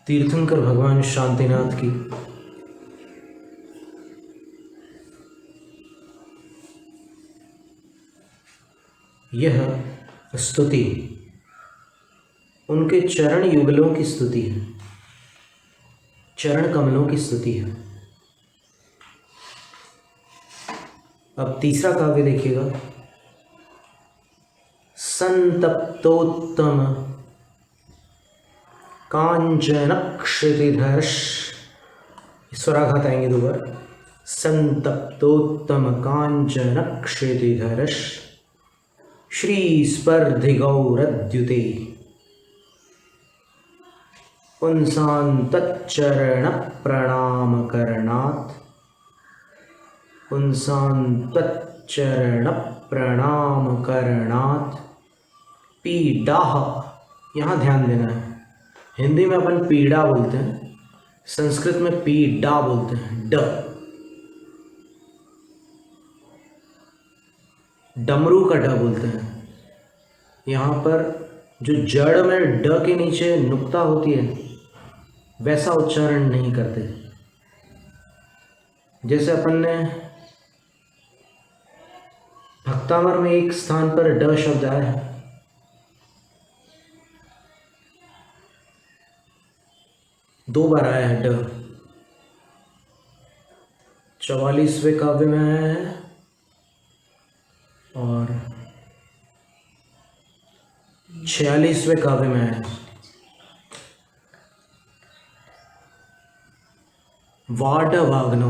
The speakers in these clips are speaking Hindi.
तीर्थंकर भगवान शांतिनाथ की यह स्तुति उनके चरण युगलों की स्तुति है, चरण कमलों की स्तुति है। अब तीसरा काव्य देखिएगा। संतप्तोत्तम कांचनक्षितिधर्ष, स्वराघात आएंगे दो बार। संतप्तोत्तम कांचनक्षितिधर्ष श्री स्पर्धिगौरद्युते पुंसान्तच्चरण प्रणाम करणात्, पुंसान्तच्चरण प्रणाम करणात् पीडाः। यहाँ ध्यान देना है, हिंदी में अपन पीड़ा बोलते हैं, संस्कृत में पीडा बोलते हैं। ड डमरू का ड बोलते हैं। यहाँ पर जो जड़ में ड के नीचे नुक्ता होती है वैसा उच्चारण नहीं करते। जैसे अपन ने भक्तामर में एक स्थान पर ड शब्द आया है, दो बार आया है ड। 44वें काव्य में आया है और 46वें काव्य में आया है। वाड वाग्नो,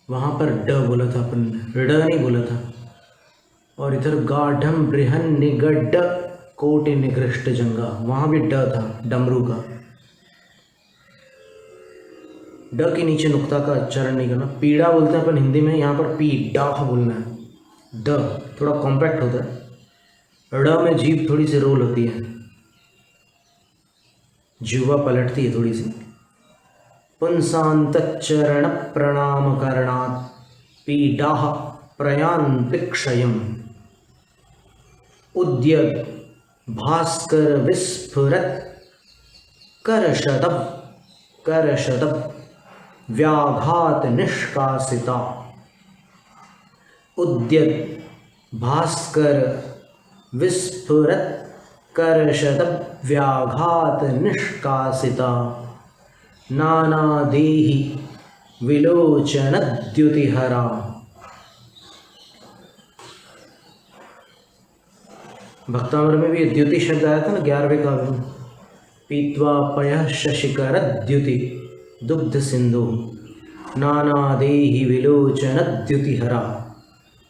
वहां पर ड बोला था अपन ने, ड नहीं बोला था। और इधर गाढ़म बृहन निगड्ड कोटि निकृष्ट जंगा, वहां भी ड था, डमरू का। ड के नीचे नुक्ता का उच्चारण नहीं करना। पीड़ा बोलते हैं अपन हिंदी में, यहाँ पर पीडा बोलना है। ड थोड़ा कॉम्पैक्ट होता है, ड़ में जीभ थोड़ी सी रोल होती है, जिह्वा पलटती है थोड़ी सी। पुंसान्तच्चरण प्रणाम करणात् पीडाः प्रयान्ति क्षयम् उद्यत भास्कर विस्फुरत् करशतम् व्याघात निष्कासिता। उद्यत भास्कर विस्फुरत् करशतम् व्याघात निष्कासिता नानादेहि विलोचनद्युतिहरा। भक्तामर में भी द्युति शब्द आया था ना 11वें काव्य में। पीत्वा पयः शशिकरद्युति दुग्ध सिंधु नानादेहि विलोचनद्युतिहरा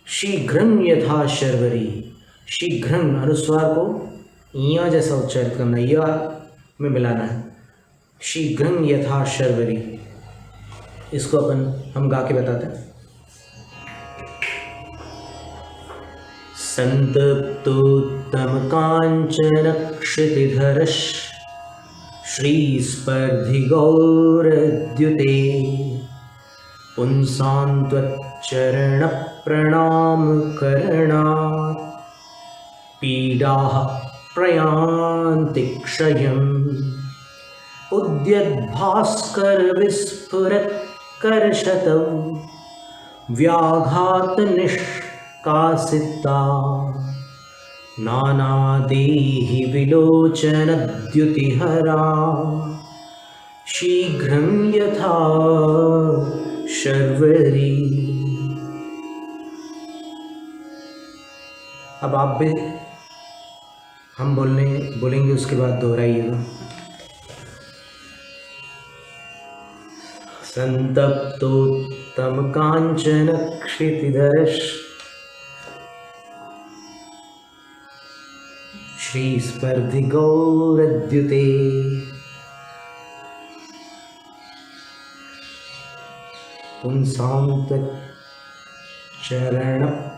शीघ्रं यथा शर्वरी। शीघ्रं अनुस्वार को इया जैसा उच्चारित करना, या में मिलाना है। शीघ्रं यथा शर्वरी, इसको हम गा के बताते हैं। संतप्तोत्तम कांचन क्षितिधर्ष श्रीस्पर्धिगौरद्युते पुंसान्त्वच्चरण प्रणाम करणात् पीडाः प्रयान्ति क्षयम् उद्यद्भास्कर विस्फुरत् करशतम् व्याघात निष्कासिता नानादेहि विलोचनद्युतिहरा शीघ्रं यथा शर्वरी। अब आप भी हम बोलेंगे उसके बाद दोहराइएगा। संतप्तोत्तम कांचन क्षितिधर्ष श्री स्पर्धिगौरद्युते पुंसान्तच्चरण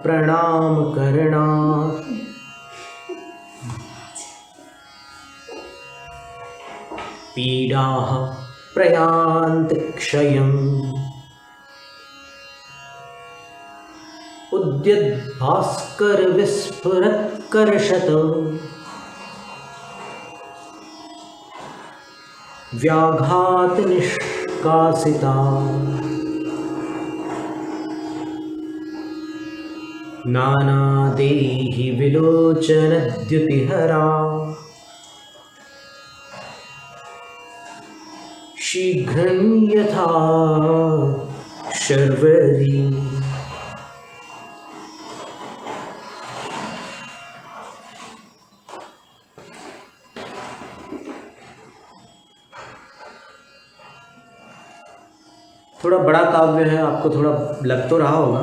प्रणाम करणात् पीडाः प्रयान्ति क्षयम् उद्यत भास्कर विस्फुरत् करशतम् व्याघात निष्कासिता नानादेहि विलोचनद्युतिहरा शीघ्रं यथा शर्वरी। थोड़ा बड़ा काव्य है, आपको थोड़ा लग तो रहा होगा,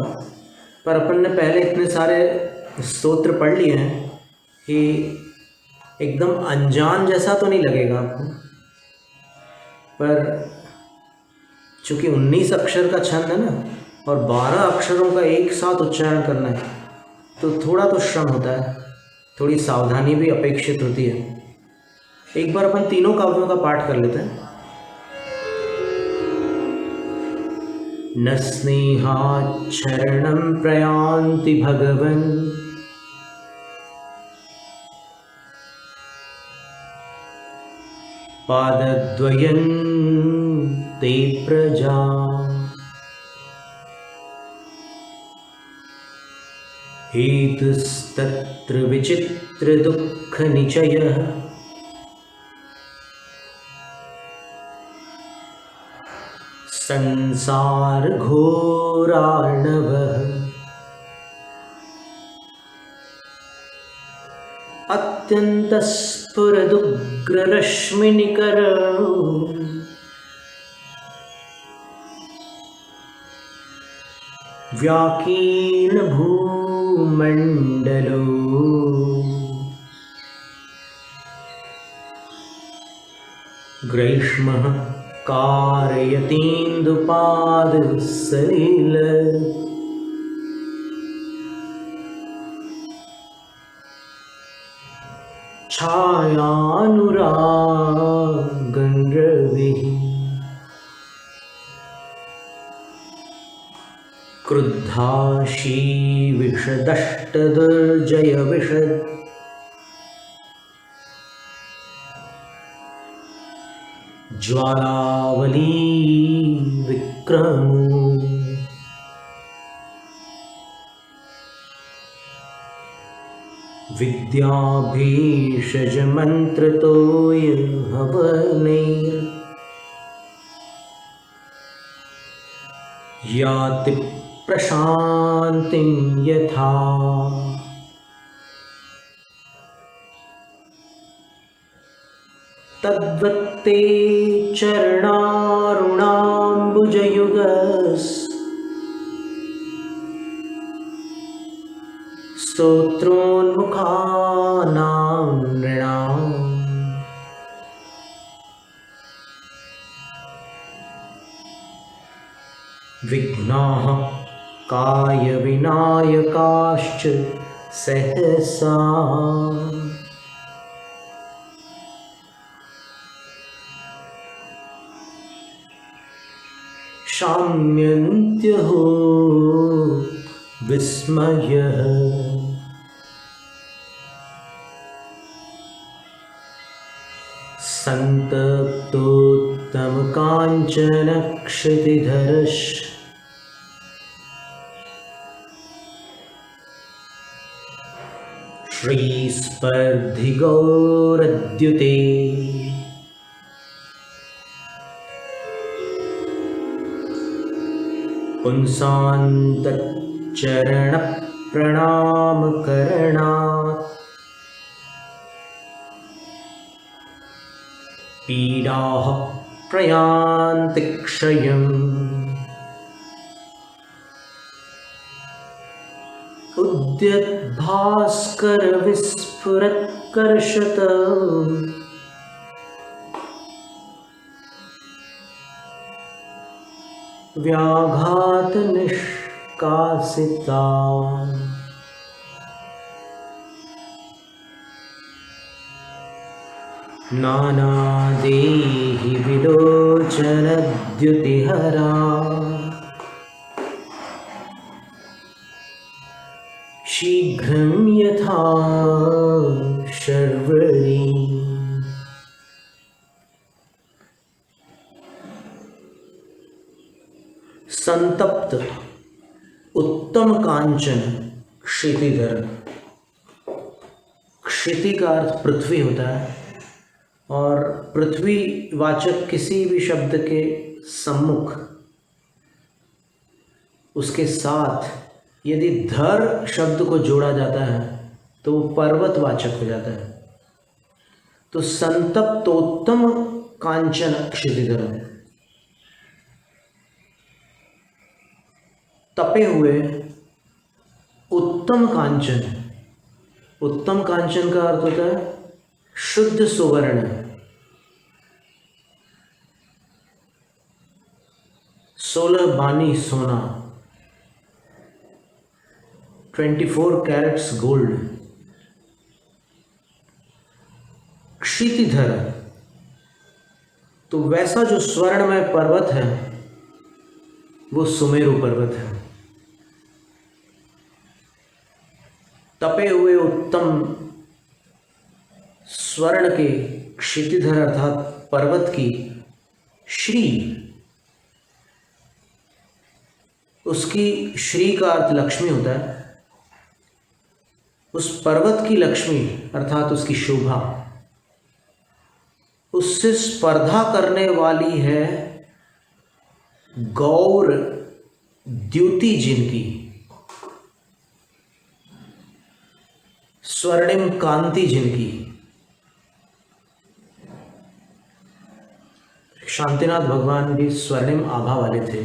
पर अपन ने पहले इतने सारे स्तोत्र पढ़ लिए हैं कि एकदम अनजान जैसा तो नहीं लगेगा आपको। पर चूँकि 19 अक्षर का छंद है ना, और 12 अक्षरों का एक साथ उच्चारण करना है, तो थोड़ा तो श्रम होता है, थोड़ी सावधानी भी अपेक्षित होती है। एक बार अपन तीनों काव्यों का पाठ कर लेते हैं। न स्नेहाच्छरणं प्रयान्ति भगवन् पादद्वयं ते प्रजा। हेतुस्तत्र विचित्रदुःखनिचयः संसार घोरार्णवः। अत्यन्तस्फुरदुग्ररश्मिनिकरौ व्याकीर्णभूमण्डलो ग्रैष्मः कारयतीन्दुपादसलिल। छायानुरागन्रविः क्रुद्धाशी विषदष्टदुर्जयविशद। ज्वालावली विक्रमो विद्याभीषजमन्त्रतोय हवनैर् याति प्रशान्तिं यथा। तद्वत्ते चरणारुणाम्बुजयुगस् स्तोत्रोन्मुखानां नृणाम्। विघ्नाः कायविनायकाश्च सहसा शाम्यन्त्यहो विस्मयः। सन्तप्तोत्तमकाञ्चनक्षितिधरश् श्रीस्पर्धिगौरद्युते। पुंसान्तच्चरणप्रणामकरणात् पीडाः प्रयान्ति क्षयम्। उद्यद्भास्करविस्फुरत्कर्षत व्याघात निष्कासिता। नानादेहि विलोचनद्युतिहरा शीघ्रं यथा शर्वरी। संतप्त उत्तम कांचन क्षितिधर। क्षिति का अर्थ पृथ्वी होता है और पृथ्वी वाचक किसी भी शब्द के सम्मुख उसके साथ यदि धर शब्द को जोड़ा जाता है तो वो पर्वतवाचक हो जाता है। तो संतप्तोत्तम कांचन क्षितिधर, तपे हुए उत्तम कांचन। उत्तम कांचन का अर्थ होता है शुद्ध सुवर्ण, 16 बानी सोना, 24 कैरेट्स गोल्ड। क्षितिधर, तो वैसा जो स्वर्णमय पर्वत है वो सुमेरु पर्वत है। तपे हुए उत्तम स्वर्ण के क्षितिधर अर्थात पर्वत की श्री, उसकी श्री का अर्थ लक्ष्मी होता है। उस पर्वत की लक्ष्मी अर्थात उसकी शोभा, उससे स्पर्धा करने वाली है गौर द्युति जिनकी, स्वर्णिम कांति जिनकी। शांतिनाथ भगवान भी स्वर्णिम आभा वाले थे,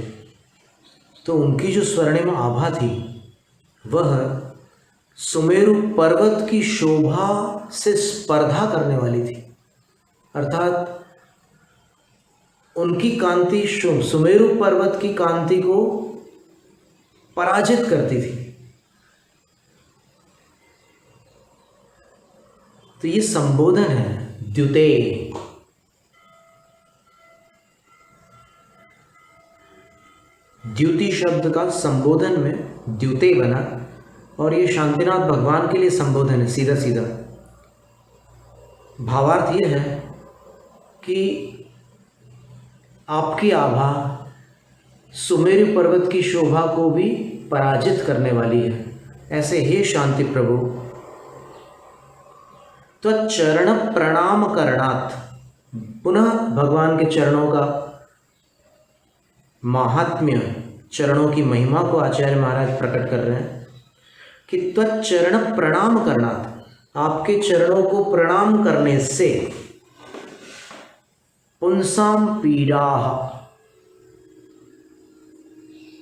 तो उनकी जो स्वर्णिम आभा थी वह सुमेरु पर्वत की शोभा से स्पर्धा करने वाली थी, अर्थात उनकी कांति सुमेरु पर्वत की कांति को पराजित करती थी। तो ये संबोधन है द्युते। द्युति शब्द का संबोधन में द्युते बना और ये शांतिनाथ भगवान के लिए संबोधन है सीधा सीधा। भावार्थ ये है कि आपकी आभा सुमेरु पर्वत की शोभा को भी पराजित करने वाली है। ऐसे हे शांति प्रभु, त्वच्चरण प्रणाम करणात्, पुनः भगवान के चरणों का महात्म्य, चरणों की महिमा को आचार्य महाराज प्रकट कर रहे हैं कि त्वच्चरण प्रणाम करणात्, आपके चरणों को प्रणाम करने से पुंसाम पीड़ा,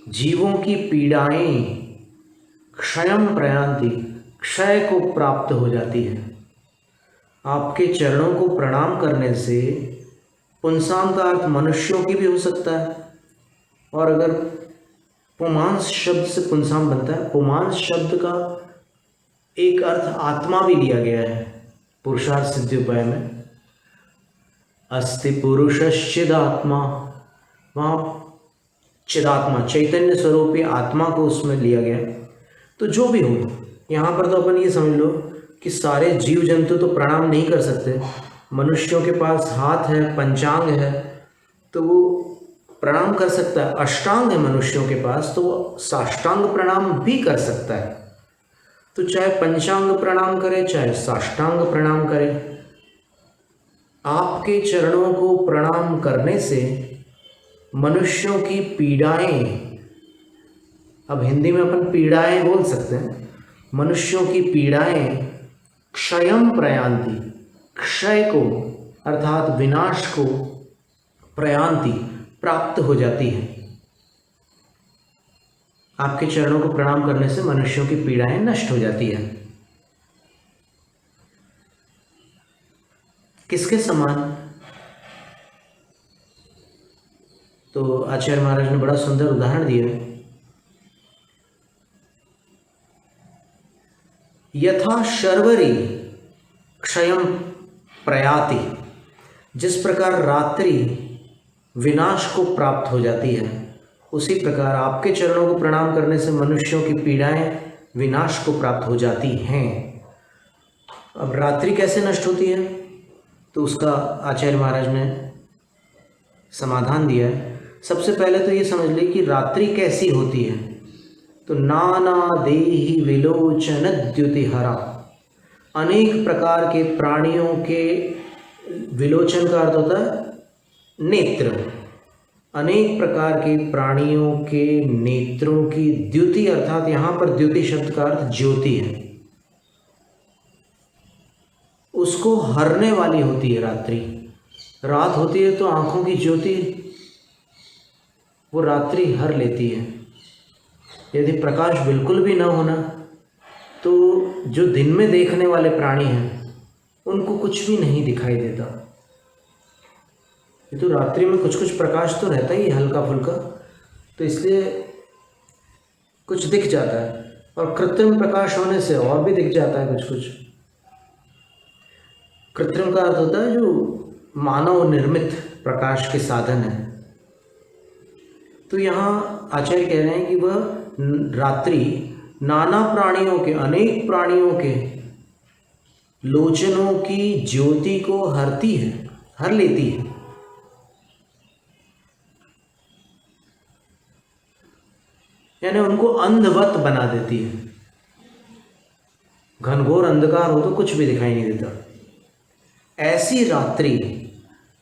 जीवों की पीड़ाएं क्षयम प्रयान्ति, क्षय को प्राप्त हो जाती है। आपके चरणों को प्रणाम करने से, पुंसाम का अर्थ मनुष्यों की भी हो सकता है, और अगर पुमांस शब्द से पुंसाम बनता है, पुमांस शब्द का एक अर्थ आत्मा भी लिया गया है पुरुषार्थ सिद्धि उपाय में। अस्ति पुरुषश्चिदात्मा, वहाँ चिदात्मा चैतन्य स्वरूपी आत्मा को उसमें लिया गया। तो जो भी हो, यहाँ पर तो अपन ये समझ लो कि सारे जीव जंतु तो प्रणाम नहीं कर सकते। मनुष्यों के पास हाथ है, पंचांग है, तो वो प्रणाम कर सकता है। अष्टांग है मनुष्यों के पास, तो वो साष्टांग प्रणाम भी कर सकता है। तो चाहे पंचांग प्रणाम करे, चाहे साष्टांग प्रणाम करे, आपके चरणों को प्रणाम करने से मनुष्यों की पीड़ाएं, अब हिंदी में अपन पीड़ाएं बोल सकते हैं, मनुष्यों की पीड़ाएं क्षयम प्रयान्ति, क्षय को अर्थात विनाश को प्रयान्ति प्राप्त हो जाती है। आपके चरणों को प्रणाम करने से मनुष्यों की पीड़ाएं नष्ट हो जाती है। किसके समान? तो आचार्य महाराज ने बड़ा सुंदर उदाहरण दिया। यथा शर्वरी क्षयम प्रयाति, जिस प्रकार रात्रि विनाश को प्राप्त हो जाती है, उसी प्रकार आपके चरणों को प्रणाम करने से मनुष्यों की पीड़ाएं विनाश को प्राप्त हो जाती हैं। अब रात्रि कैसे नष्ट होती है, तो उसका आचार्य महाराज ने समाधान दिया है। सबसे पहले तो ये समझ ली कि रात्रि कैसी होती है। तो नाना देहि विलोचन द्युतिहरा, अनेक प्रकार के प्राणियों के, विलोचन का अर्थ होता है नेत्र, अनेक प्रकार के प्राणियों के नेत्रों की द्युति, अर्थात यहाँ पर द्युति शब्द का अर्थ ज्योति है, उसको हरने वाली होती है रात्रि। रात होती है तो आंखों की ज्योति वो रात्रि हर लेती है। यदि प्रकाश बिल्कुल भी ना होना तो जो दिन में देखने वाले प्राणी हैं उनको कुछ भी नहीं दिखाई देता। ये तो रात्रि में कुछ कुछ प्रकाश तो रहता ही हल्का फुल्का, तो इसलिए कुछ दिख जाता है, और कृत्रिम प्रकाश होने से और भी दिख जाता है कुछ कुछ। कृत्रिम का अर्थ होता है जो मानव निर्मित प्रकाश के साधन है। तो यहाँ आचार्य कह रहे हैं कि वह रात्रि नाना प्राणियों के, अनेक प्राणियों के लोचनों की ज्योति को हरती है, हर लेती है। यानी उनको अंधवत बना देती है। घनघोर अंधकार हो तो कुछ भी दिखाई नहीं देता। ऐसी रात्रि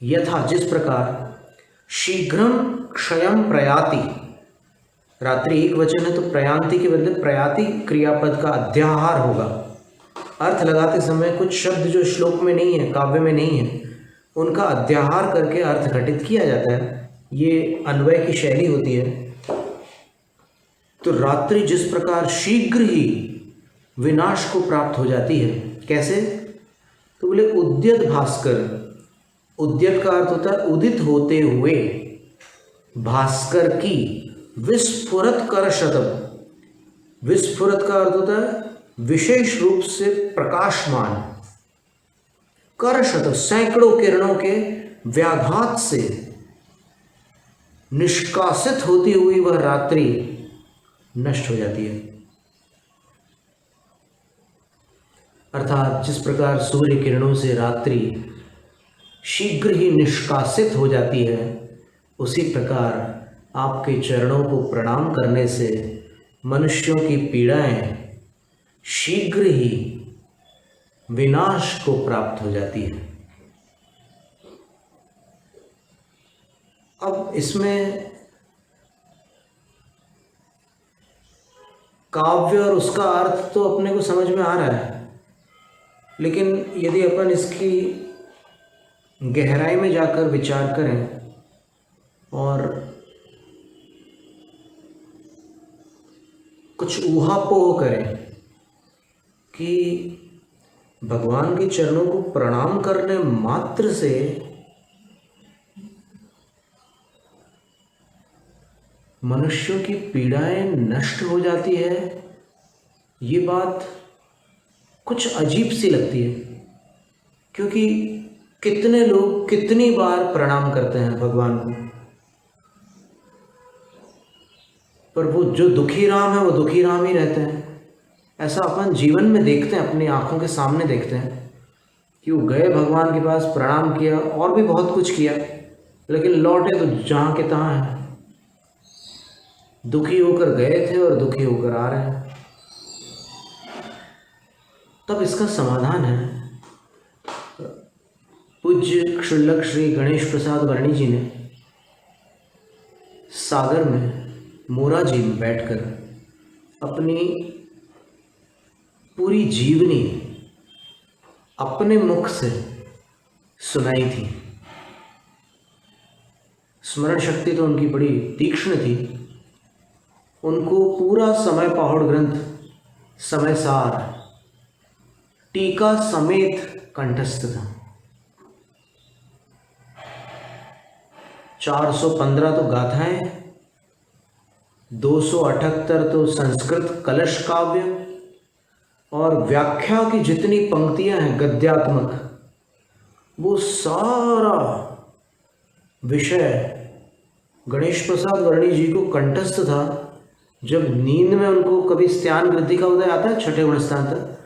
यथा, जिस प्रकार शीघ्रम क्षयम प्रयाति, रात्रि एक वचन है तो प्रयांति के बदले प्रयाति क्रियापद का अध्याहार होगा। अर्थ लगाते समय कुछ शब्द जो श्लोक में नहीं है, काव्य में नहीं है, उनका अध्याहार करके अर्थ घटित किया जाता है। ये अन्वय की शैली होती है। तो रात्रि जिस प्रकार शीघ्र ही विनाश को प्राप्त हो जाती है, कैसे? तो बोले उद्यत भास्कर, उद्यत का अर्थ होता है उदित होते हुए, भास्कर की विस्फुरत कर शतम, विस्फुरत का अर्थ होता है विशेष रूप से प्रकाशमान, कर शतम सैकड़ों किरणों के व्याघात से निष्कासित होती हुई वह रात्रि नष्ट हो जाती है। अर्थात जिस प्रकार सूर्य किरणों से रात्रि शीघ्र ही निष्कासित हो जाती है, उसी प्रकार आपके चरणों को प्रणाम करने से मनुष्यों की पीड़ाएं शीघ्र ही विनाश को प्राप्त हो जाती है। अब इसमें काव्य और उसका अर्थ तो अपने को समझ में आ रहा है, लेकिन यदि अपन इसकी गहराई में जाकर विचार करें और कुछ ऊहापोह करें कि भगवान के चरणों को प्रणाम करने मात्र से मनुष्यों की पीड़ाएं नष्ट हो जाती है, ये बात कुछ अजीब सी लगती है। क्योंकि कितने लोग कितनी बार प्रणाम करते हैं भगवान को, पर वो जो दुखी राम है वो दुखी राम ही रहते हैं। ऐसा अपन जीवन में देखते हैं, अपनी आंखों के सामने देखते हैं कि वो गए भगवान के पास, प्रणाम किया और भी बहुत कुछ किया, लेकिन लौटे तो जहाँ के तहाँ हैं। दुखी होकर गए थे और दुखी होकर आ रहे हैं। तब इसका समाधान है। पूज्य क्षुल्लक श्री गणेश प्रसाद वर्णी जी ने सागर में मोरा जी में बैठकर अपनी पूरी जीवनी अपने मुख से सुनाई थी। स्मरण शक्ति तो उनकी बड़ी तीक्ष्ण थी। उनको पूरा समय पहाड़ ग्रंथ समय सार टीका समेत कंठस्थ था। 415 तो गाथाएं, 278 तो संस्कृत कलश काव्य, और व्याख्या की जितनी पंक्तियां हैं गद्यात्मक, वो सारा विषय गणेश प्रसाद वर्णी जी को कंठस्थ था। जब नींद में उनको कभी स्त्यान वृद्धि का उदय आता है छठे गुण स्थान तक,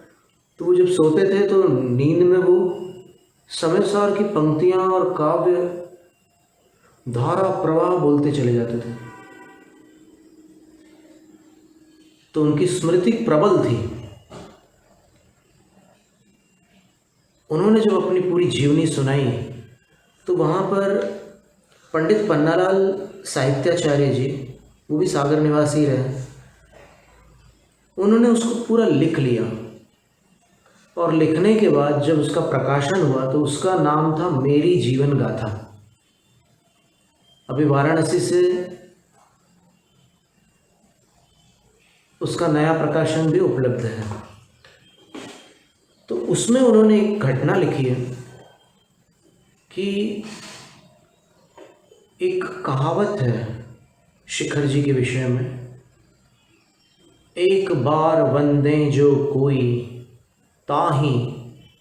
तो वो जब सोते थे तो नींद में वो समय सार की पंक्तियां और काव्य धारा प्रवाह बोलते चले जाते थे। तो उनकी स्मृति प्रबल थी। उन्होंने जब अपनी पूरी जीवनी सुनाई तो वहाँ पर पंडित पन्नालाल साहित्याचार्य जी, वो भी सागर निवासी रहे, उन्होंने उसको पूरा लिख लिया। और लिखने के बाद जब उसका प्रकाशन हुआ तो उसका नाम था मेरी जीवन गाथा। अभी वाराणसी से उसका नया प्रकाशन भी उपलब्ध है। तो उसमें उन्होंने एक घटना लिखी है कि एक कहावत है शिखर जी के विषय में, एक बार वंदे जो कोई ताहि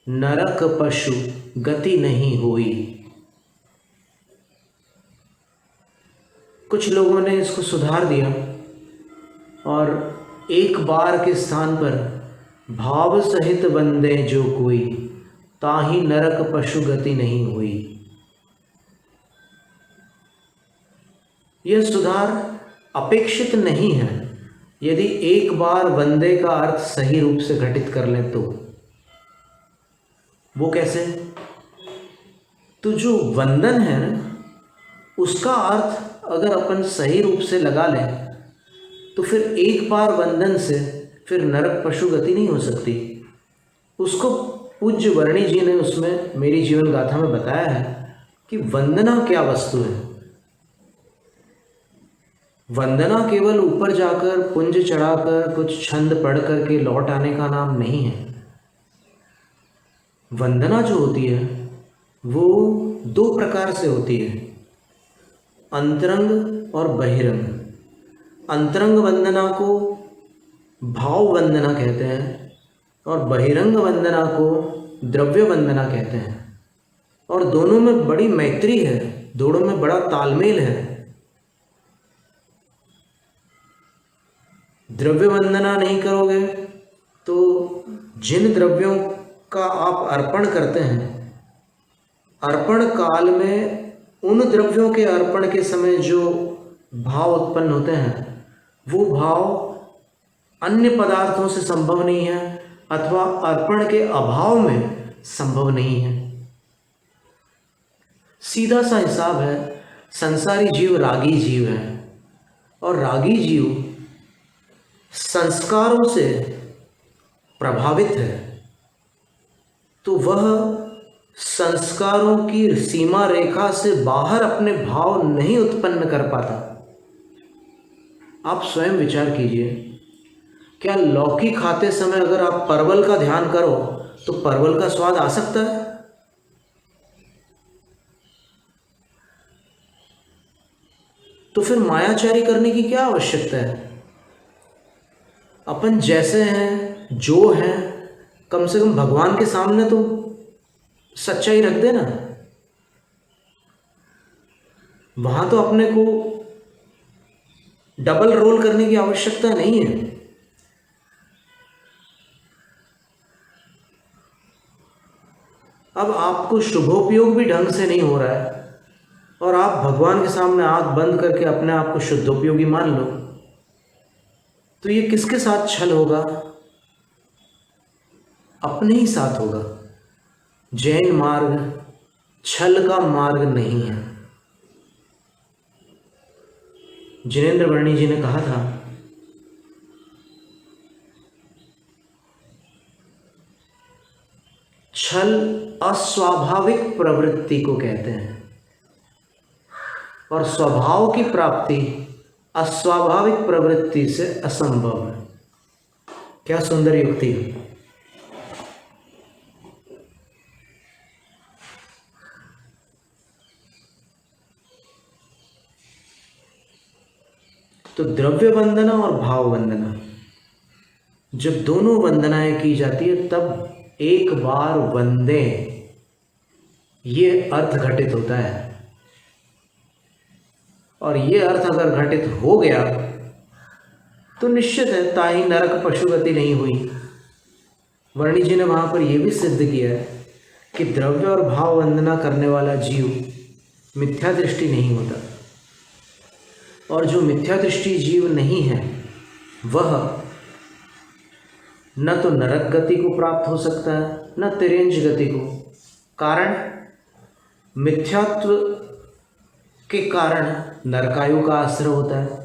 नरक पशु गति नहीं होई। कुछ लोगों ने इसको सुधार दिया और एक बार के स्थान पर भाव सहित वंदे जो कोई ताहि नरक पशु गति नहीं हुई। यह सुधार अपेक्षित नहीं है यदि एक बार वंदे का अर्थ सही रूप से घटित कर लें तो। वो कैसे? तो जो वंदन है ना, उसका अर्थ अगर अपन सही रूप से लगा लें तो फिर एक बार वंदन से फिर नरक पशु गति नहीं हो सकती। उसको पूज्य वर्णी जी ने उसमें मेरी जीवन गाथा में बताया है कि वंदना क्या वस्तु है। वंदना केवल ऊपर जाकर पुंज चढ़ाकर कुछ छंद पढ़ करके लौट आने का नाम नहीं है। वंदना जो होती है वो दो प्रकार से होती है, अंतरंग और बहिरंग। अंतरंग वंदना को भाव वंदना कहते हैं और बहिरंग वंदना को द्रव्य वंदना कहते हैं। और दोनों में बड़ी मैत्री है, दोनों में बड़ा तालमेल है। द्रव्य वंदना नहीं करोगे तो जिन द्रव्यों का आप अर्पण करते हैं, अर्पण काल में उन द्रव्यों के अर्पण के समय जो भाव उत्पन्न होते हैं वो भाव अन्य पदार्थों से संभव नहीं है अथवा अर्पण के अभाव में संभव नहीं है। सीधा सा हिसाब है, संसारी जीव रागी जीव है और रागी जीव संस्कारों से प्रभावित है, तो वह संस्कारों की सीमा रेखा से बाहर अपने भाव नहीं उत्पन्न कर पाता। आप स्वयं विचार कीजिए, क्या लौकी खाते समय अगर आप परवल का ध्यान करो तो परवल का स्वाद आ सकता है? तो फिर मायाचारी करने की क्या आवश्यकता है? अपन जैसे हैं, जो हैं, कम से कम भगवान के सामने तो सच्चाई रख देना। वहां तो अपने को डबल रोल करने की आवश्यकता नहीं है। अब आपको शुभोपयोग भी ढंग से नहीं हो रहा है और आप भगवान के सामने आंख बंद करके अपने आप को शुद्धोपयोगी मान लो, तो ये किसके साथ छल होगा? अपने ही साथ होगा। जैन मार्ग छल का मार्ग नहीं है। जिनेंद्र वर्णी जी ने कहा था, छल अस्वाभाविक प्रवृत्ति को कहते हैं और स्वभाव की प्राप्ति अस्वाभाविक प्रवृत्ति से असंभव है। क्या सुंदर युक्ति है। तो द्रव्य वंदना और भाव वंदना, जब दोनों वंदनाएं की जाती है तब एक बार वंदे ये अर्थ घटित होता है। और ये अर्थ अगर घटित हो गया तो निश्चित है ताहि नरक पशुगति नहीं हुई। वर्णी जी ने वहां पर यह भी सिद्ध किया है कि द्रव्य और भाव वंदना करने वाला जीव मिथ्या दृष्टि नहीं होता। और जो मिथ्या दृष्टि जीव नहीं है वह न तो नरक गति को प्राप्त हो सकता है न तिर्यंच गति को। कारण मिथ्यात्व के कारण नरकायु का आश्रय होता है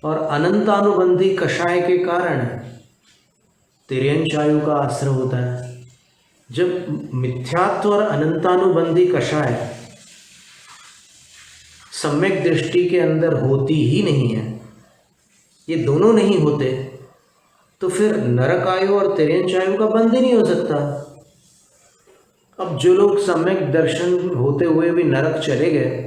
और अनंतानुबंधी कषाय के कारण तिर्यंच आयु का आश्रय होता है। जब मिथ्यात्व और अनंतानुबंधी कषाय सम्यक दृष्टि के अंदर होती ही नहीं है, ये दोनों नहीं होते, तो फिर नरक आयु और तिर्यंच आयु का बंध ही नहीं हो सकता। अब जो लोग सम्यक दर्शन होते हुए भी नरक चले गए,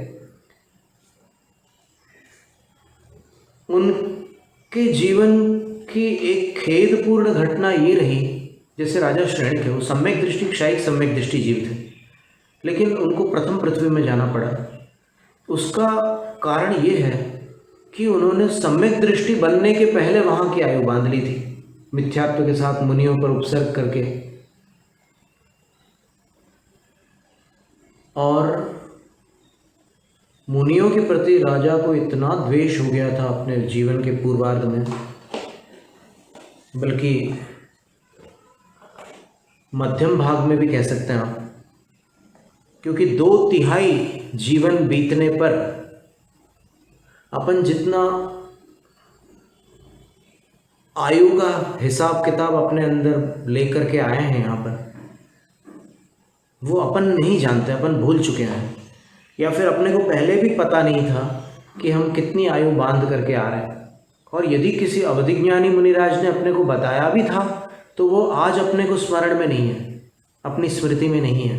उनके जीवन की एक खेदपूर्ण घटना ये रही, जैसे राजा श्रेणिक है, वो सम्यक दृष्टि क्षायिक सम्यक दृष्टि जीव थे, लेकिन उनको प्रथम पृथ्वी में जाना पड़ा। उसका कारण ये है कि उन्होंने सम्यक दृष्टि बनने के पहले वहाँ की आयु बांध ली थी, मिथ्यात्व के साथ मुनियों पर उपसर्ग करके। और मुनियों के प्रति राजा को इतना द्वेष हो गया था अपने जीवन के पूर्वार्ध में, बल्कि मध्यम भाग में भी कह सकते हैं आप, क्योंकि 2/3 जीवन बीतने पर अपन जितना आयु का हिसाब किताब अपने अंदर लेकर के आए हैं यहाँ पर, वो अपन नहीं जानते, अपन भूल चुके हैं, या फिर अपने को पहले भी पता नहीं था कि हम कितनी आयु बांध करके आ रहे हैं। और यदि किसी अवधिज्ञानी मुनिराज ने अपने को बताया भी था तो वो आज अपने को स्मरण में नहीं है, अपनी स्मृति में नहीं है।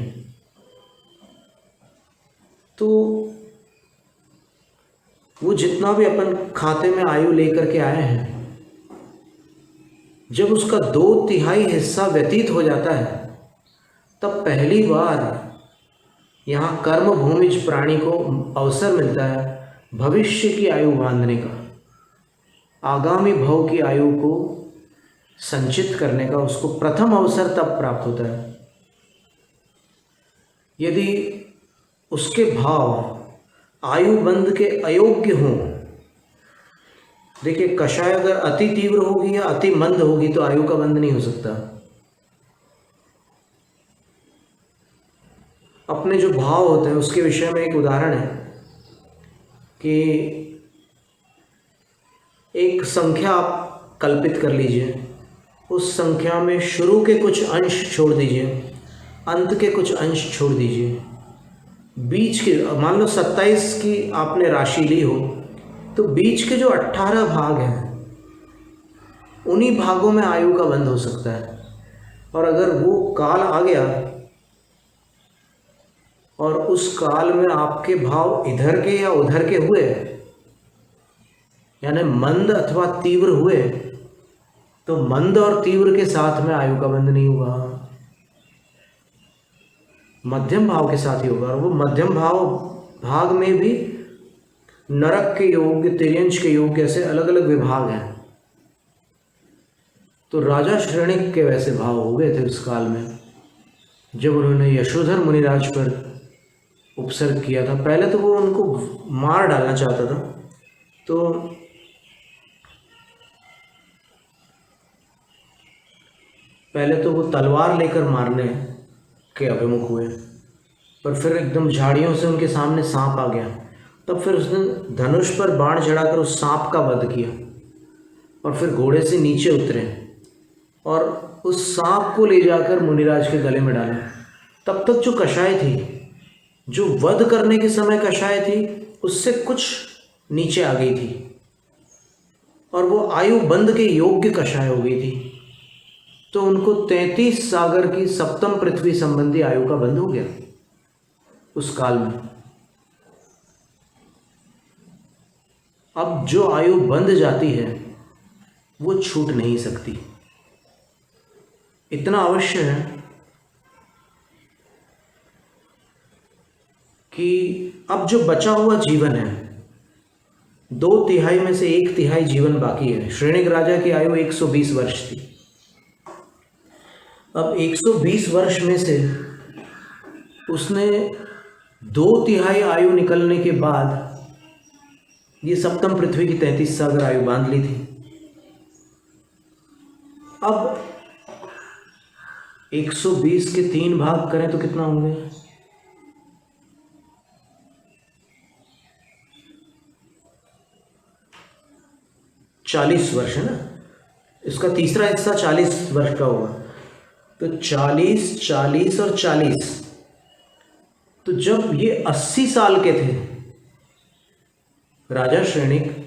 तो वो जितना भी अपन खाते में आयु लेकर के आए हैं, जब उसका 2/3 हिस्सा व्यतीत हो जाता है, तब पहली बार यहाँ कर्म भूमिज प्राणी को अवसर मिलता है भविष्य की आयु बांधने का, आगामी भव की आयु को संचित करने का। उसको प्रथम अवसर तब प्राप्त होता है यदि उसके भाव आयु बंध के अयोग्य हों। देखिए, कषाय अगर अति तीव्र होगी या अति मंद होगी तो आयु का बंध नहीं हो सकता। अपने जो भाव होते हैं उसके विषय में एक उदाहरण है कि एक संख्या आप कल्पित कर लीजिए, उस संख्या में शुरू के कुछ अंश छोड़ दीजिए, अंत के कुछ अंश छोड़ दीजिए, बीच के, मान लो 27 की आपने राशि ली हो, तो बीच के जो 18 भाग हैं उन्हीं भागों में आयु का बंध हो सकता है। और अगर वो काल आ गया और उस काल में आपके भाव इधर के या उधर के हुए, यानी मंद अथवा तीव्र हुए, तो मंद और तीव्र के साथ में आयु का बंध नहीं हुआ, मध्यम भाव के साथ ही होगा। और वो मध्यम भाग में भी नरक के योग, तिर्यंच के योग, ऐसे अलग अलग विभाग हैं। तो राजा श्रेणिक के वैसे भाव हो गए थे उस काल में, जब उन्होंने यशोधर मुनिराज पर उपसर्ग किया था। पहले तो वो उनको मार डालना चाहता था, तो पहले तो वो तलवार लेकर मारने के अभिमुख हुए, पर फिर एकदम झाड़ियों से उनके सामने सांप आ गया। तब फिर उसने धनुष पर बाण चढ़ाकर उस सांप का वध किया और फिर घोड़े से नीचे उतरे और उस सांप को ले जाकर मुनिराज के गले में डाला। तब तक जो कषाय थी, जो वध करने के समय कषाय थी, उससे कुछ नीचे आ गई थी और वो आयु बंध के योग्य कषाय हो गई थी। तो उनको 33 सागर की सप्तम पृथ्वी संबंधी आयु का बंध हो गया उस काल में। अब जो आयु बंध जाती है वो छूट नहीं सकती। इतना अवश्य है कि अब जो बचा हुआ जीवन है, 2/3 में से 1/3 जीवन बाकी है। श्रेणिक राजा की आयु 120 वर्ष थी। अब 120 वर्ष में से उसने 2/3 आयु निकलने के बाद ये सप्तम पृथ्वी की 33 सागर आयु बांध ली थी। अब 120 के 3 भाग करें तो कितना होंगे? 40 वर्ष है ना, इसका तीसरा हिस्सा 40 वर्ष का होगा। तो 40, 40 और 40, तो जब ये 80 साल के थे, राजा श्रेणिक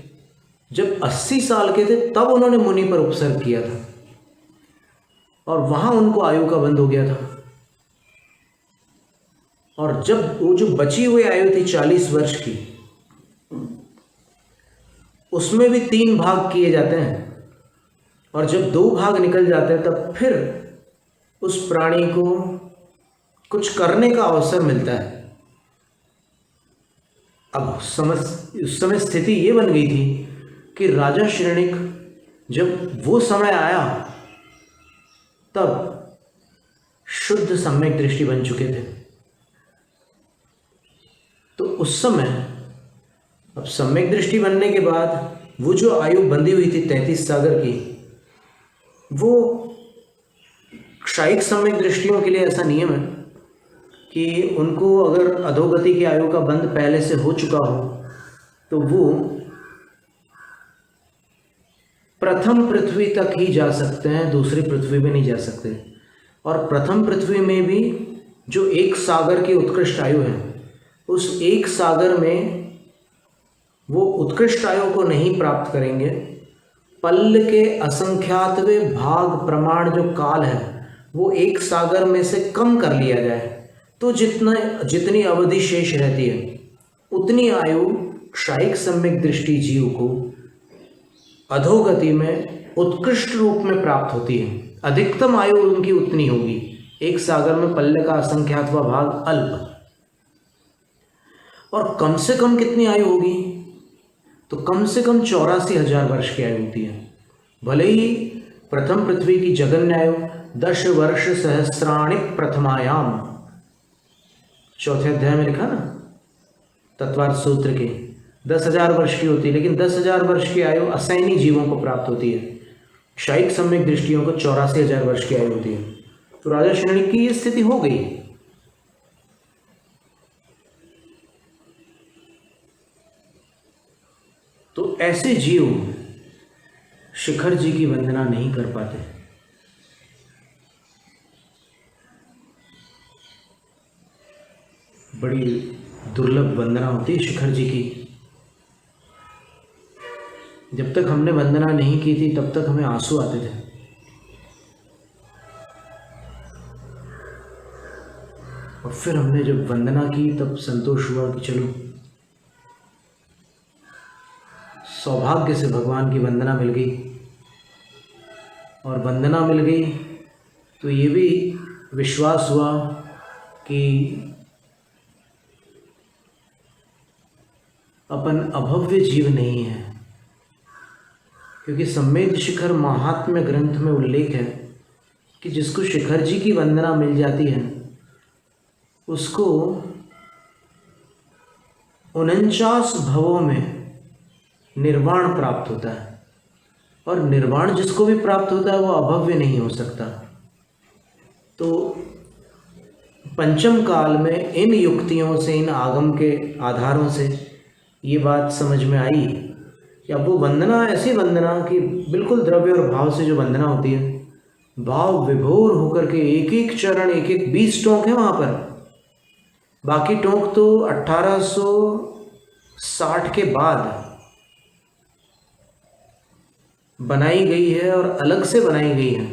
जब 80 साल के थे तब उन्होंने मुनि पर उपसर्ग किया था और वहां उनको आयु का बंध हो गया था। और जब वो जो बची हुई आयु थी 40 वर्ष की, उसमें भी 3 भाग किए जाते हैं और जब 2 भाग निकल जाते हैं तब फिर उस प्राणी को कुछ करने का अवसर मिलता है। अब उस समय स्थिति ये बन गई थी कि राजा श्रेणिक जब वो समय आया तब शुद्ध सम्यक दृष्टि बन चुके थे। तो उस समय अब सम्यक दृष्टि बनने के बाद वो जो आयु बंधी हुई थी 33 सागर की, वो क्षायिक सम्यक दृष्टियों के लिए ऐसा नियम है कि उनको अगर अधोगति की आयु का बंध पहले से हो चुका हो तो वो प्रथम पृथ्वी तक ही जा सकते हैं, दूसरी पृथ्वी में नहीं जा सकते। और प्रथम पृथ्वी में भी जो 1 सागर की उत्कृष्ट आयु है, उस 1 सागर में वो उत्कृष्ट आयु को नहीं प्राप्त करेंगे। पल्ल के असंख्यातवें भाग प्रमाण जो काल है वो 1 सागर में से कम कर लिया जाए तो जितनी अवधि शेष रहती है उतनी आयु क्षायिक सम्यक दृष्टि जीव को अधोगति में उत्कृष्ट रूप में प्राप्त होती है। अधिकतम आयु उनकी उतनी होगी। 1 सागर में पल्ले का असंख्यातवा भाग अल्प। और कम से कम कितनी आयु होगी? तो कम से कम 84,000 वर्ष की आयु होती है। भले ही प्रथम पृथ्वी की जगन्य आयु 10 वर्ष सहस्राणि प्रथमायाम, 4थे अध्याय में लिखा ना तत्वार्थ सूत्र के, 10,000 वर्ष की होती है, लेकिन 10,000 वर्ष की आयु असैनी जीवों को प्राप्त होती है। क्षायिक सम्यक दृष्टियों को 84,000 वर्ष की आयु होती है। तो राजा श्रेणिक की ये स्थिति हो गई। तो ऐसे जीव शिखर जी की वंदना नहीं कर पाते। बड़ी दुर्लभ वंदना होती है शिखर जी की। जब तक हमने वंदना नहीं की थी तब तक हमें आंसू आते थे। और फिर हमने जब वंदना की तब संतोष हुआ कि चलो सौभाग्य से भगवान की वंदना मिल गई। और वंदना मिल गई तो ये भी विश्वास हुआ कि अपन अभव्य जीव नहीं है, क्योंकि सम्मेद शिखर महात्म्य ग्रंथ में उल्लेख है कि जिसको शिखर जी की वंदना मिल जाती है उसको 49 भवों में निर्वाण प्राप्त होता है। और निर्वाण जिसको भी प्राप्त होता है वो अभव्य नहीं हो सकता। तो पंचम काल में इन युक्तियों से, इन आगम के आधारों से ये बात समझ में आई कि अब वो वंदना ऐसी वंदना कि बिल्कुल द्रव्य और भाव से जो वंदना होती है, भाव विभोर होकर के एक एक चरण, एक एक 20 टोंक है वहाँ पर। बाकी टोंक तो 1860 के बाद बनाई गई है और अलग से बनाई गई है।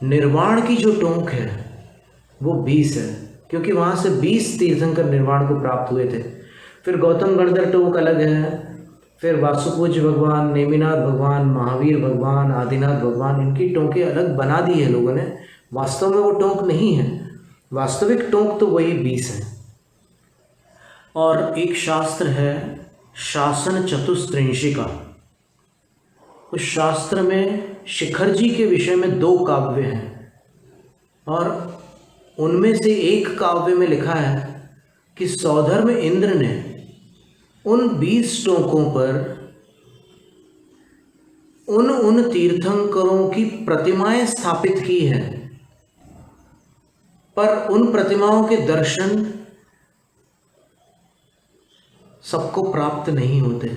निर्वाण की जो टोंक है वो 20 है, क्योंकि वहाँ से 20 तीर्थंकर निर्वाण को प्राप्त हुए थे। फिर गौतम गणधर टोंक अलग है, फिर वासुपूज्य भगवान, नेमिनाथ भगवान, महावीर भगवान, आदिनाथ भगवान, इनकी टोंकें अलग बना दी है लोगों ने। वास्तव में वो टोंक नहीं है, वास्तविक टोंक तो वही 20 है। और एक शास्त्र है शासन चतुस्त्रिंशिका। उस शास्त्र में शिखर जी के विषय में 2 काव्य हैं और उनमें से एक काव्य में लिखा है कि सौधर्म इंद्र ने उन 20 टोकों पर उन तीर्थंकरों की प्रतिमाएं स्थापित की हैं, पर उन प्रतिमाओं के दर्शन सबको प्राप्त नहीं होते।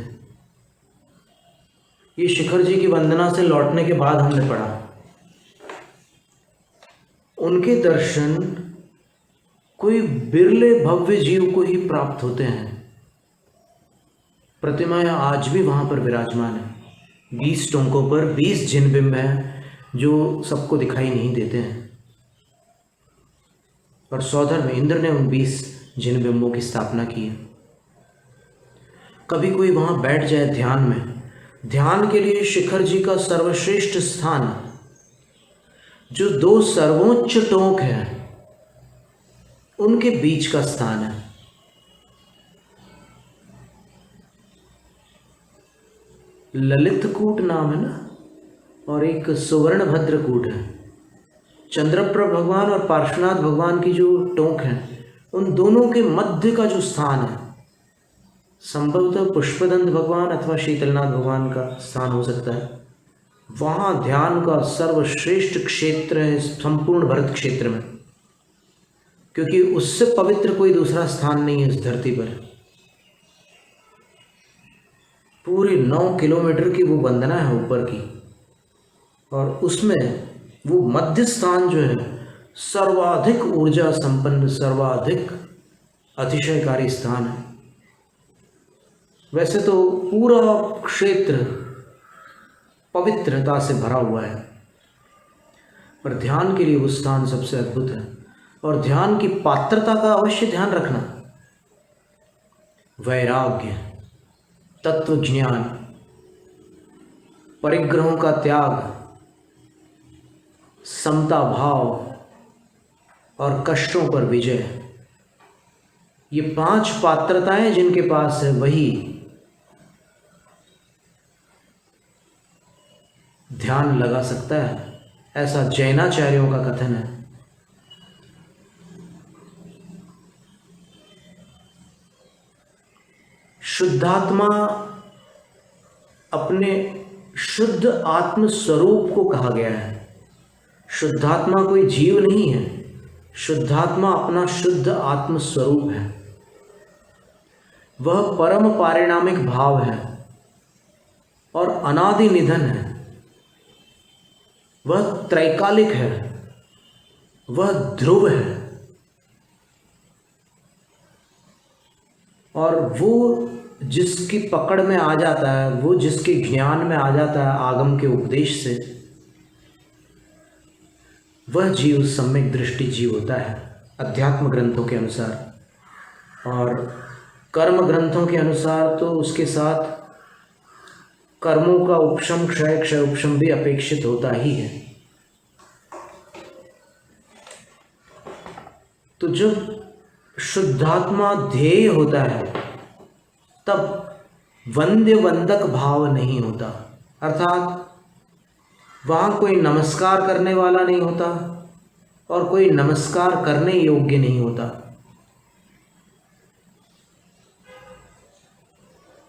ये शिखर जी की वंदना से लौटने के बाद हमने पढ़ा। उनके दर्शन कोई बिरले भव्य जीव को ही प्राप्त होते हैं। प्रतिमाएं आज भी वहां पर विराजमान है। 20 टोंकों पर 20 जिन बिंब हैं जो सबको दिखाई नहीं देते हैं, और सौधर्म इंद्र ने उन 20 जिन बिंबों की स्थापना की है। कभी कोई वहां बैठ जाए ध्यान में, ध्यान के लिए शिखर जी का सर्वश्रेष्ठ स्थान जो 2 सर्वोच्च टोंक हैं उनके बीच का स्थान है। ललितकूट नाम है ना, और एक सुवर्णभद्रकूट है। चंद्रप्रभ भगवान और पार्श्वनाथ भगवान की जो टोंक है, उन दोनों के मध्य का जो स्थान है, संभवतः पुष्पदंत भगवान अथवा शीतलनाथ भगवान का स्थान हो सकता है। वहाँ ध्यान का सर्वश्रेष्ठ क्षेत्र है संपूर्ण भरत क्षेत्र में, क्योंकि उससे पवित्र कोई दूसरा स्थान नहीं है इस धरती पर। पूरे 9 किलोमीटर की वो वंदना है ऊपर की, और उसमें वो मध्य स्थान जो है सर्वाधिक ऊर्जा संपन्न, सर्वाधिक अतिशयकारी स्थान है। वैसे तो पूरा क्षेत्र पवित्रता से भरा हुआ है, पर ध्यान के लिए वो स्थान सबसे अद्भुत है। और ध्यान की पात्रता का अवश्य ध्यान रखना। वैराग्य, तत्व ज्ञान, परिग्रहों का त्याग, समता भाव और कष्टों पर विजय, ये 5 पात्रताएं जिनके पास है वही ध्यान लगा सकता है, ऐसा जैनाचार्यों का कथन है। शुद्धात्मा अपने शुद्ध आत्म स्वरूप को कहा गया है। शुद्धात्मा कोई जीव नहीं है, शुद्धात्मा अपना शुद्ध आत्म स्वरूप है। वह परम पारिणामिक भाव है और अनादि निधन है। वह त्रैकालिक है, वह ध्रुव है, और वो जिसकी पकड़ में आ जाता है, वो जिसके ज्ञान में आ जाता है आगम के उपदेश से, वह जीव सम्यक दृष्टि जीव होता है अध्यात्म ग्रंथों के अनुसार। और कर्म ग्रंथों के अनुसार तो उसके साथ कर्मों का उपशम, क्षय, क्षय उपशम भी अपेक्षित होता ही है। तो जब शुद्धात्मा ध्येय होता है तब वंद्य वंदक भाव नहीं होता, अर्थात वहाँ कोई नमस्कार करने वाला नहीं होता और कोई नमस्कार करने योग्य नहीं होता।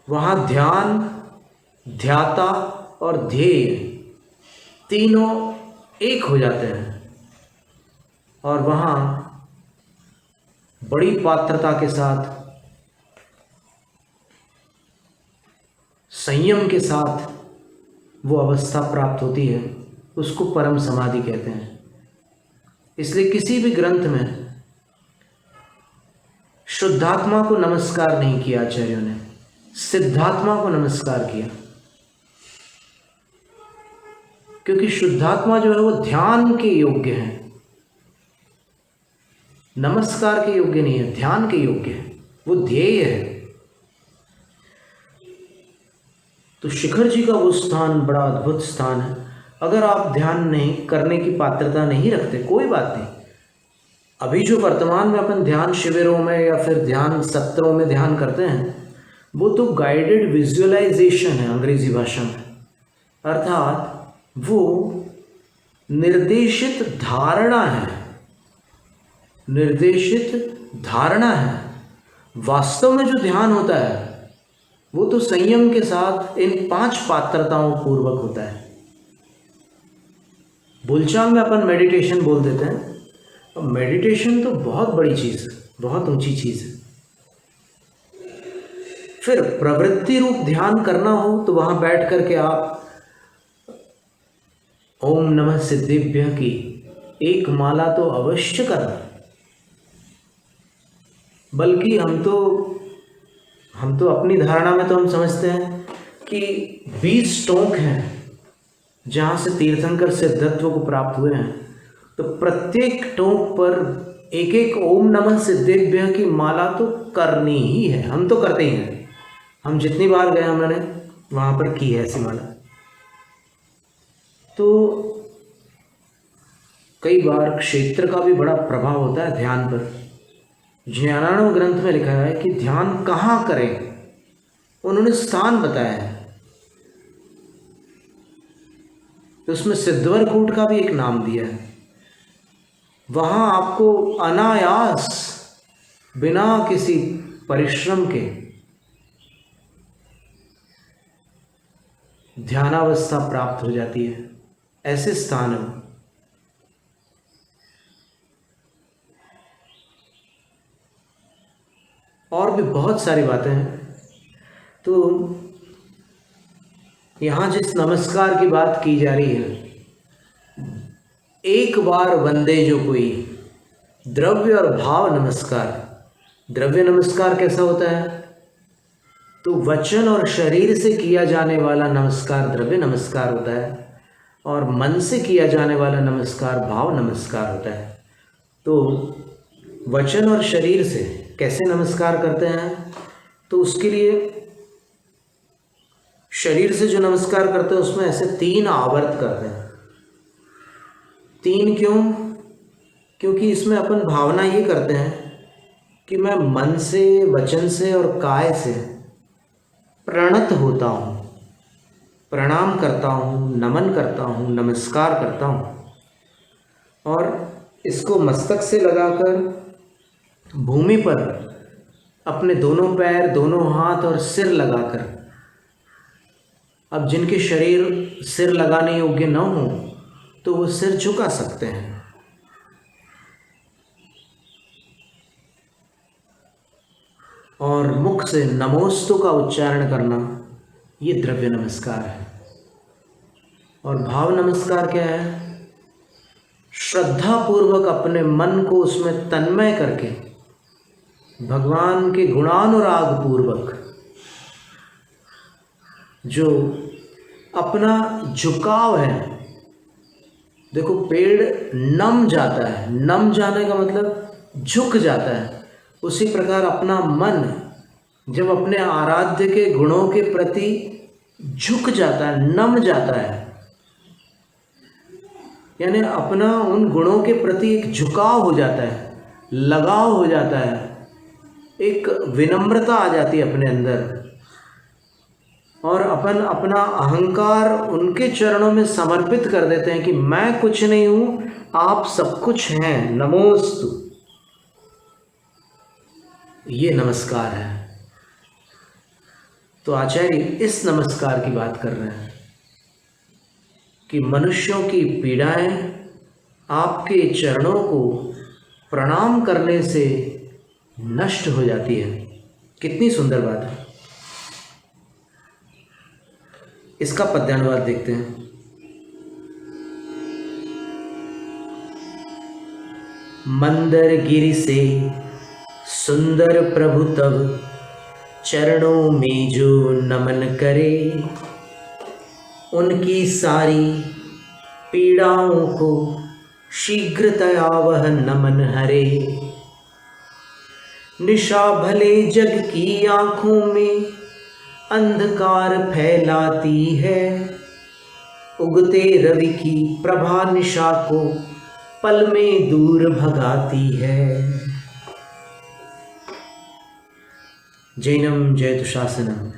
वहाँ ध्यान, ध्याता और ध्येय तीनों एक हो जाते हैं, और वहाँ बड़ी पात्रता के साथ, संयम के साथ वो अवस्था प्राप्त होती है। उसको परम समाधि कहते हैं। इसलिए किसी भी ग्रंथ में शुद्धात्मा को नमस्कार नहीं किया आचार्यों ने, सिद्धात्मा को नमस्कार किया, क्योंकि शुद्धात्मा जो है वो ध्यान के योग्य है, नमस्कार के योग्य नहीं है, ध्यान के योग्य है, वो ध्येय है। तो शिखर जी का वो स्थान बड़ा अद्भुत स्थान है। अगर आप ध्यान नहीं करने की पात्रता नहीं रखते, कोई बात नहीं। अभी जो वर्तमान में अपन ध्यान शिविरों में या फिर ध्यान सत्रों में ध्यान करते हैं, वो तो गाइडेड विजुअलाइजेशन है अंग्रेजी भाषा में, अर्थात वो निर्देशित धारणा है, निर्देशित धारणा है। वास्तव में जो ध्यान होता है वो तो संयम के साथ इन 5 पात्रताओं पूर्वक होता है। बोलचाल में अपन मेडिटेशन बोल देते हैं, और मेडिटेशन तो बहुत बड़ी चीज़ है, बहुत ऊंची चीज़ है। फिर प्रवृत्ति रूप ध्यान करना हो तो वहाँ बैठ करके आप ओम नमः सिद्धिभ्य की एक माला तो अवश्य करना। बल्कि हम तो अपनी धारणा में तो हम समझते हैं कि 20 टोंक हैं जहाँ से तीर्थंकर सिद्धत्व को प्राप्त हुए हैं, तो प्रत्येक टोंक पर एक एक ओम नमः सिद्धिभ्य की माला तो करनी ही है। हम तो करते ही हैं, हम जितनी बार गए हमने वहाँ पर की है ऐसी माला। तो कई बार क्षेत्र का भी बड़ा प्रभाव होता है ध्यान पर। ज्ञानानंद ग्रंथ में लिखा है कि ध्यान कहाँ करें, उन्होंने स्थान बताया है। तो उसमें सिद्धवरकूट का भी एक नाम दिया है। वहाँ आपको अनायास बिना किसी परिश्रम के ध्यानावस्था प्राप्त हो जाती है, ऐसे स्थान है। और भी बहुत सारी बातें हैं। तो यहाँ जिस नमस्कार की बात की जा रही है, एक बार वंदे जो कोई, द्रव्य और भाव नमस्कार। द्रव्य नमस्कार कैसा होता है? तो वचन और शरीर से किया जाने वाला नमस्कार द्रव्य नमस्कार होता है, और मन से किया जाने वाला नमस्कार भाव नमस्कार होता है। तो वचन और शरीर से कैसे नमस्कार करते हैं? तो उसके लिए शरीर से जो नमस्कार करते हैं उसमें ऐसे 3 आवर्त करते हैं। 3 क्यों? क्योंकि इसमें अपन भावना ये करते हैं कि मैं मन से, वचन से और काय से प्रणत होता हूँ, प्रणाम करता हूँ, नमन करता हूँ, नमस्कार करता हूँ। और इसको मस्तक से लगाकर भूमि पर अपने दोनों पैर, दोनों हाथ और सिर लगाकर, अब जिनके शरीर सिर लगाने योग्य न हो तो वो सिर झुका सकते हैं। और मुख से नमोस्तु का उच्चारण करना, ये द्रव्य नमस्कार है। और भाव नमस्कार क्या है? श्रद्धा पूर्वक अपने मन को उसमें तन्मय करके भगवान के गुणानुराग पूर्वक जो अपना झुकाव है। देखो, पेड़ नम जाता है, नम जाने का मतलब झुक जाता है। उसी प्रकार अपना मन जब अपने आराध्य के गुणों के प्रति झुक जाता है, नम जाता है, यानी अपना उन गुणों के प्रति एक झुकाव हो जाता है, लगाव हो जाता है, एक विनम्रता आ जाती है अपने अंदर, और अपन अपना अहंकार उनके चरणों में समर्पित कर देते हैं कि मैं कुछ नहीं हूं, आप सब कुछ हैं, नमोस्तु। ये नमस्कार है। तो आचार्य इस नमस्कार की बात कर रहे हैं कि मनुष्यों की पीड़ाएं आपके चरणों को प्रणाम करने से नष्ट हो जाती है। कितनी सुंदर बात है। इसका पद्यानुवाद देखते हैं। मंदर गिरि से सुंदर प्रभु तब चरणों में जो नमन करे, उनकी सारी पीड़ाओं को शीघ्रतया वह नमन हरे। निशा भले जग की आँखों में अंधकार फैलाती है, उगते रवि की प्रभा निशा को पल में दूर भगाती है। जैनम जयतु शासनम।